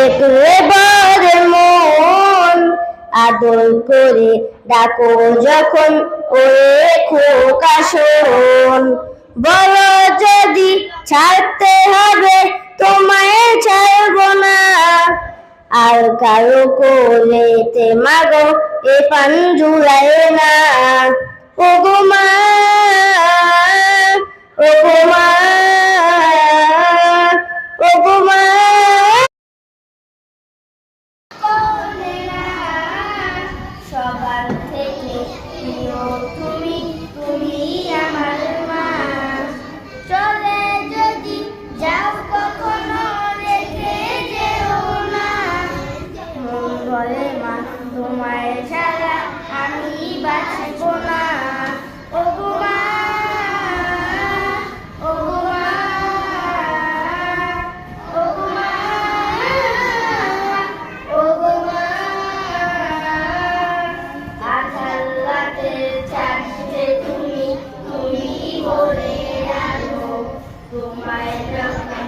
একেবারে মন আদর করে ডাকো যখন ওরে খোকা শোন। বলো যদি ছাড়তে হবে তোমায় ছাড়ব না, আর কারো কোলেতে মাগো এ পান জুড়ায় না। ওগো মা, ওগো মা, ওগো মা, সবার থেকে প্রিয় তুমি, তুমি আমার মা। চলে যদি যাও কখনো রেখে যেও না, মন বলে মা তোমায় ছাড়া আমি বাঁচব না। ওগো মা, ওগো মা, ওগো মা, ওগো মা। আধার রাতের চাঁদ যে তুমি, তুমি ভোরের আলো, তোমায় যখন